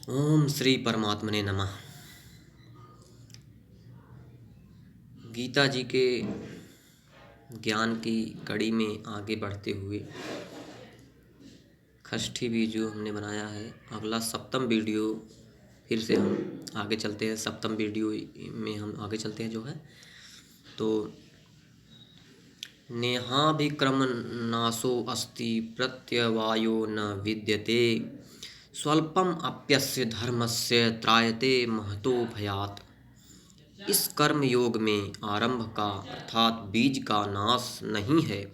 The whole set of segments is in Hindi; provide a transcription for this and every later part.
ओम श्री परमात्मने नमः। गीता जी के ज्ञान की कड़ी में आगे बढ़ते हुए षष्ठी वीडियो हमने बनाया है। अगला सप्तम वीडियो फिर से हम आगे चलते हैं। सप्तम वीडियो में हम आगे चलते हैं जो है तो नेहाभिक्रम नाशो अस्ति प्रत्यवायो न विद्यते स्वल्पम अप्यस्य धर्मस्य त्रायते महतो भयात्। इस कर्म योग में आरंभ का अर्थात बीज का नाश नहीं है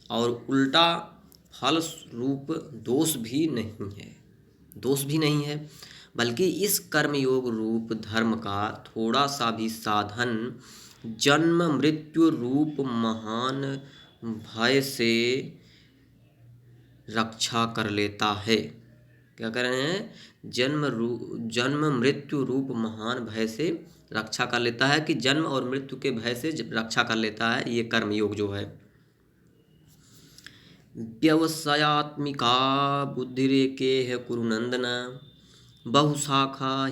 और उल्टा फल रूप दोष भी नहीं है, बल्कि इस कर्म योग रूप धर्म का थोड़ा सा भी साधन जन्म मृत्यु रूप महान भय से रक्षा कर लेता है। क्या कर रहे हैं? जन्म मृत्यु रूप महान भय से रक्षा कर लेता है कि जन्म और मृत्यु के भय से रक्षा कर लेता है ये कर्म योग जो है। व्यवसायात्मिका बुद्धिरेकेह कुरुनंदन बहुशाखा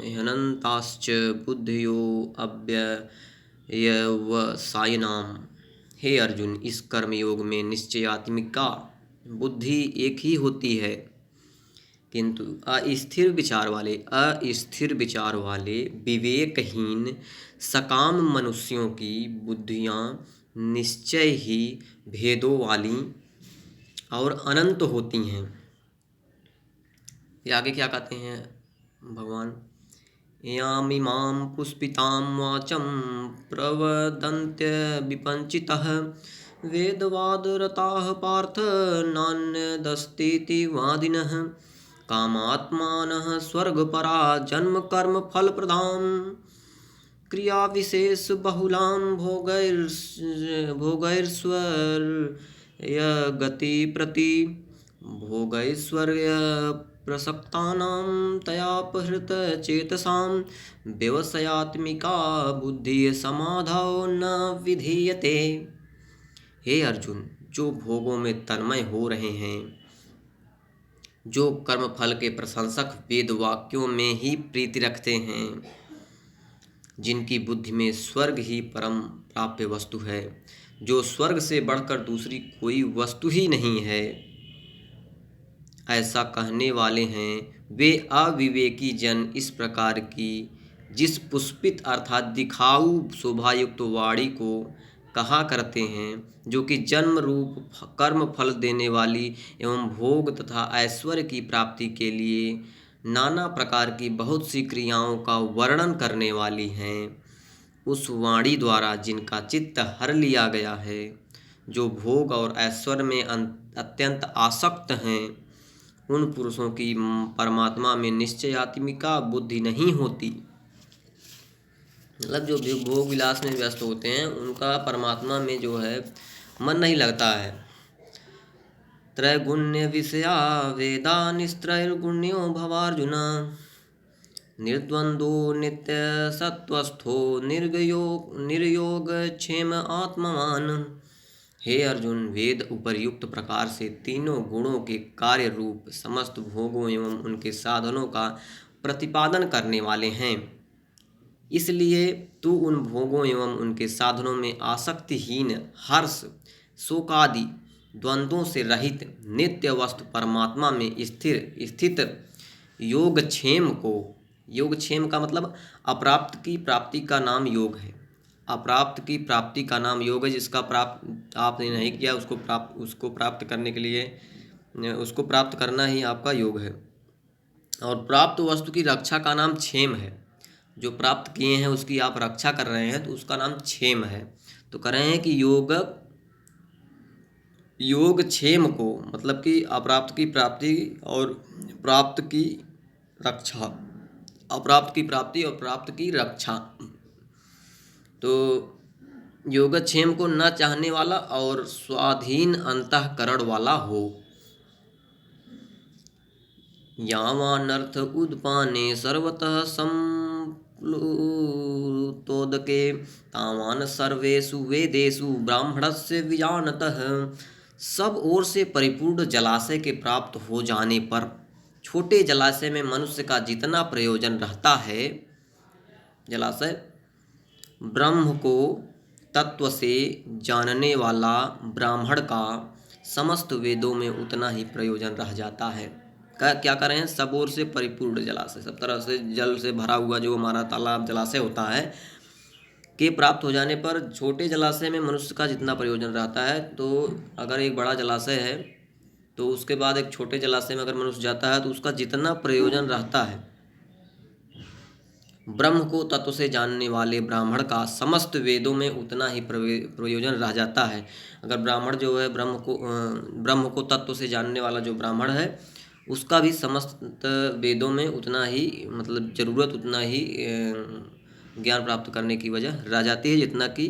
ह्यनंताश्च बुद्धियो अव्यवसायिनाम। हे अर्जुन, इस कर्म योग में निश्चयात्मिका बुद्धि एक ही होती है, किंतु अस्थिर विचार वाले विवेकहीन सकाम मनुष्यों की बुद्धियाँ निश्चय ही भेदों वाली और अनंत होती हैं। ये आगे क्या कहते हैं भगवान? यामिमां पुष्पितां वाचं प्रवदन्त्य विपञ्चितः वेदवादरताः पार्थ नान्यदस्तीति वादिनः कामात्मानः स्वर्गपरा जन्म कर्म फलप्रदां क्रिया विशेष बहुलां भोगैश्वर्यगति प्रति भोगैश्वर्य प्रसक्तानां तयापहृत चेतसां व्यवसायात्मिका बुद्धि समाधौ न विधीयते। हे अर्जुन, जो भोगों में तन्मय हो रहे हैं, जो कर्म फल के प्रशंसक वेद वाक्यों में ही प्रीति रखते हैं, जिनकी बुद्धि में स्वर्ग ही परम प्राप्य वस्तु है, जो स्वर्ग से बढ़कर दूसरी कोई वस्तु ही नहीं है, ऐसा कहने वाले हैं वे अविवेकी जन इस प्रकार की जिस पुष्पित अर्थात दिखाऊ शोभायुक्त वाणी को कहा करते हैं, जो कि जन्म रूप कर्म फल देने वाली एवं भोग तथा ऐश्वर्य की प्राप्ति के लिए नाना प्रकार की बहुत सी क्रियाओं का वर्णन करने वाली हैं, उस वाणी द्वारा जिनका चित्त हर लिया गया है, जो भोग और ऐश्वर्य में अत्यंत आसक्त हैं, उन पुरुषों की परमात्मा में निश्चयात्मिका बुद्धि नहीं होती। मतलब जो भोग विलास में व्यस्त होते हैं उनका परमात्मा में जो है मन नहीं लगता है। त्रैगुण्य विषया वेदा निस्त्रैर्गुण्यो भवार्जुन निर्द्वंदो नित्य सत्वस्थो निर्योग क्षेम आत्मवान। हे अर्जुन, वेद उपर्युक्त प्रकार से तीनों गुणों के कार्य रूप समस्त भोगों एवं उनके साधनों का प्रतिपादन करने वाले हैं, इसलिए तू उन भोगों एवं उनके साधनों में आसक्तिहीन हर्ष शोकादि द्वंद्वों से रहित नित्य वस्तु परमात्मा में स्थित योगक्षेम का मतलब अप्राप्त की प्राप्ति का नाम योग है। अप्राप्त की प्राप्ति का नाम योग है, जिसका प्राप्त आपने नहीं किया उसको प्राप्त करने के लिए उसको प्राप्त करना ही आपका योग है। और प्राप्त वस्तु की रक्षा का नाम क्षेम है। जो प्राप्त किए हैं उसकी आप रक्षा कर रहे हैं तो उसका नाम क्षेम है। तो कह रहे हैं कि योग क्षेम को मतलब कि अप्राप्त की प्राप्ति और प्राप्त की रक्षा, अप्राप्त की प्राप्ति और प्राप्त की रक्षा। तो योगक्षेम को न चाहने वाला और स्वाधीन अंतःकरण वाला हो। यावानर्थ उद्पाने सर्वतः संप्लुतोदके तावान सर्वेषु वेदेषु ब्राह्मणस्य विजानतः। सब ओर से परिपूर्ण जलाशय के प्राप्त हो जाने पर छोटे जलाशय में मनुष्य का जितना प्रयोजन रहता है, जलाशय ब्रह्म को तत्व से जानने वाला ब्राह्मण का समस्त वेदों में उतना ही प्रयोजन रह जाता है। क्या करें, सब ओर से परिपूर्ण जलाशय, सब तरह से जल से भरा हुआ जो हमारा तालाब जलाशय होता है के प्राप्त हो जाने पर छोटे जलाशय में मनुष्य का जितना प्रयोजन रहता है, तो अगर एक बड़ा जलाशय है तो उसके बाद एक छोटे जलाशय में अगर मनुष्य जाता है तो उसका जितना प्रयोजन रहता है, ब्रह्म को तत्व से जानने वाले ब्राह्मण का समस्त वेदों में उतना ही प्रयोजन रह जाता है। अगर ब्राह्मण जो है ब्रह्म को तत्व से जानने वाला जो ब्राह्मण है उसका भी समस्त वेदों में उतना ही मतलब ज़रूरत उतना ही ज्ञान प्राप्त करने की वजह रह जाती है जितना कि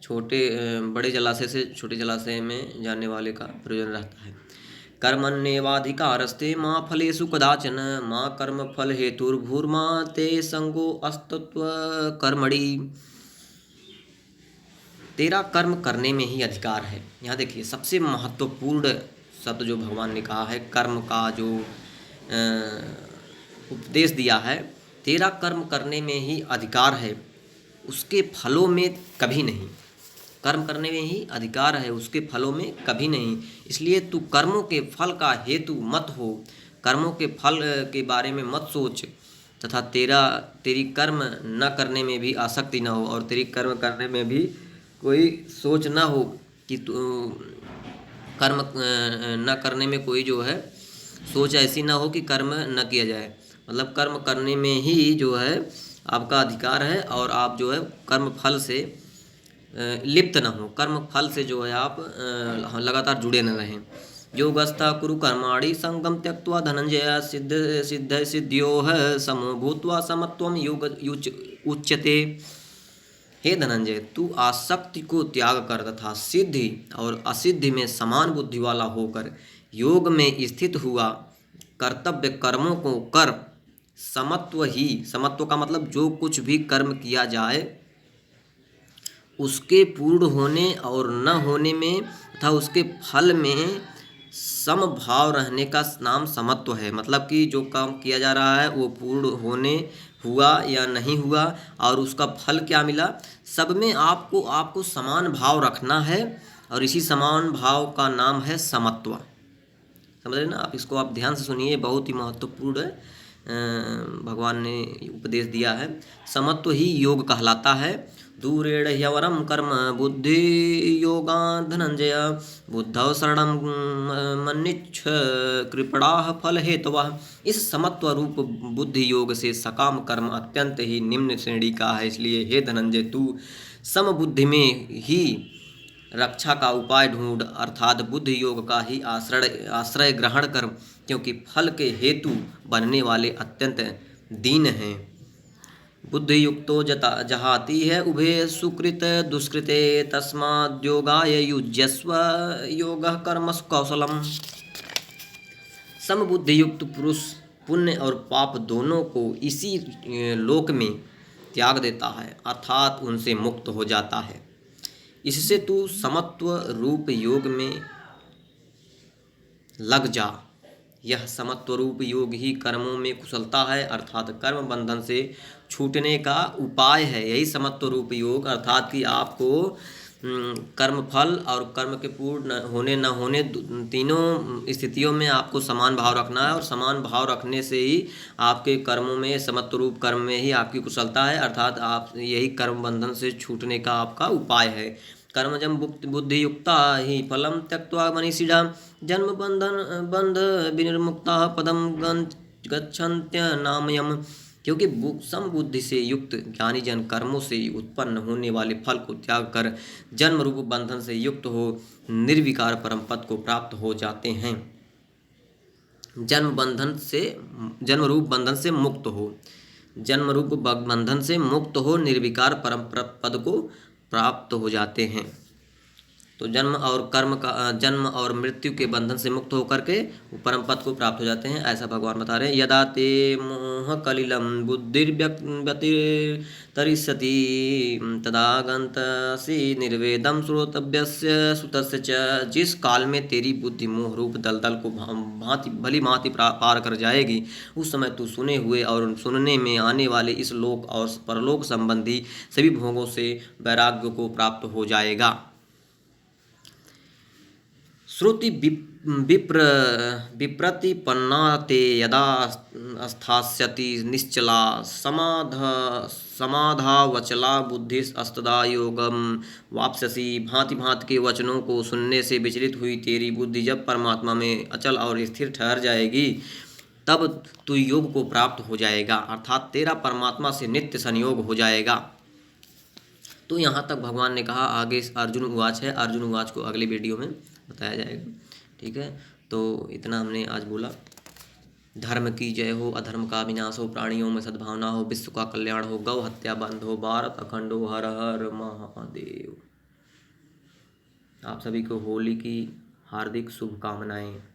बड़े जलाशय से छोटे जलाशय में जाने वाले का प्रयोजन रहता है। कर्मण्येवाधिकारस्ते मा फलेषु कदाचन मा कर्म फल हेतुर्भूर्मा ते संगो अस्तित्व कर्मणि। तेरा कर्म करने में ही अधिकार है। यहाँ देखिए सबसे महत्वपूर्ण शब्द जो भगवान ने कहा है, कर्म का जो उपदेश दिया है, तेरा कर्म करने में ही अधिकार है, उसके फलों में कभी नहीं। कर्म करने में ही अधिकार है, उसके फलों में कभी नहीं। इसलिए तू कर्मों के फल का हेतु मत हो, कर्मों के फल के बारे में मत सोच, तथा तेरी कर्म न करने में भी आसक्ति न हो, और तेरी कर्म करने में भी कोई सोच न हो कि तू कर्म न करने में कोई जो है सोच ऐसी ना हो कि कर्म न किया जाए। मतलब कर्म करने में ही जो है आपका अधिकार है, और आप जो है कर्म फल से लिप्त न हो, कर्म फल से जो है आप लगातार जुड़े न रहें। योगस्था कुरु कर्माणि संगम त्यक्त्वा धनंजय सिद्ध सिद्ध्योः समो भूत्वा समत्वम योग उच्यते। हे धनंजय, तू आसक्ति को त्याग कर तथा सिद्धि और असिद्धि में समान बुद्धि वाला होकर योग में स्थित हुआ कर्तव्य कर्मों को कर। समत्व का मतलब जो कुछ भी कर्म किया जाए उसके पूर्ण होने और न होने में तथा उसके फल में समभाव रहने का नाम समत्व है। मतलब कि जो काम किया जा रहा है वो पूर्ण होने हुआ या नहीं हुआ और उसका फल क्या मिला, सब में आपको समान भाव रखना है, और इसी समान भाव का नाम है समत्व। समझ रहे ना आप, इसको आप ध्यान से सुनिए, बहुत ही महत्वपूर्ण भगवान ने उपदेश दिया है। समत्व ही योग कहलाता है। दूरेण ह्यवरम कर्म बुद्धि योगा धनंजय बुद्धौ शरणं मन्निच्छ कृपणाः फल हेतवः। इस समत्व रूप बुद्धि योग से सकाम कर्म अत्यंत ही निम्न श्रेणी का है। इसलिए हे धनंजय, तू समबुद्धि में ही रक्षा का उपाय ढूंढ, अर्थात बुद्धि योग का ही आश्रय ग्रहण कर, क्योंकि फल के हेतु बनने वाले अत्यंत दीन हैं। बुद्धि युक्तो जहाति है उभे सुकृत दुष्कृते तस्माद्योगाय युज्यस्व योगः कर्मसु कौशलम। समबुद्धि युक्त पुरुष पुण्य और पाप दोनों को इसी लोक में त्याग देता है, अर्थात उनसे मुक्त हो जाता है। इससे तू समत्व रूप योग में लग जा। यह समत्व रूप योग ही कर्मों में कुशलता है, अर्थात कर्म बंधन से छूटने का उपाय है। यही समत्व रूप योग, अर्थात कि आपको कर्म फल और कर्म के पूर्ण होने न होने तीनों स्थितियों में आपको समान भाव रखना है, और समान भाव रखने से ही आपके कर्मों में समत्व रूप कर्म में ही आपकी कुशलता है, अर्थात आप यही कर्म बंधन से छूटने का आपका उपाय है। कर्मजं बुद्धि युक्ता ही फलम त्यक्त्वा मनीषिणा जन्म बंध विनिर्मुक्ता पदम गच्छन्त्यनामयम्। क्योंकि समबुद्धि से युक्त ज्ञानी जन कर्मों से उत्पन्न होने वाले फल को त्याग कर जन्म रूप बंधन से युक्त हो निर्विकार परम पद को प्राप्त हो जाते हैं। जन्म रूप बंधन से मुक्त हो निर्विकार परम पद को प्राप्त हो जाते हैं। तो जन्म और मृत्यु के बंधन से मुक्त होकर के वो परम पद को प्राप्त हो जाते हैं, ऐसा भगवान बता रहे हैं। यदा ते मोह कलिलम बुद्धिर्व्यतितरिष्यति तदा गन्तसि निर्वेदम श्रोतव्यस्य सुतस्य च। जिस काल में तेरी बुद्धि मोह रूप दलदल को भली भांति पार कर जाएगी, उस समय तू सुने हुए और सुनने में आने वाले इस लोक और परलोक संबंधी सभी भोगों से वैराग्य को प्राप्त हो जाएगा। श्रुति विप्रतिपन्ना ते यदा स्थास्यति निश्चला समाधावचला बुद्धिस्तदा योगम वाप्स्यसि। भांति भांति के वचनों को सुनने से विचलित हुई तेरी बुद्धि जब परमात्मा में अचल और स्थिर ठहर जाएगी, तब तू योग को प्राप्त हो जाएगा, अर्थात तेरा परमात्मा से नित्य संयोग हो जाएगा। तो यहाँ तक भगवान ने कहा। आगे अर्जुन उवाच है, अर्जुन उवाच को अगली वीडियो में बताया जाएगा। ठीक है, तो इतना हमने आज बोला। धर्म की जय हो, अधर्म का विनाश हो, प्राणियों में सद्भावना हो, विश्व का कल्याण हो, गौ हत्या बंद हो, भारत अखंड हो। हर हर महादेव। आप सभी को होली की हार्दिक शुभकामनाएं।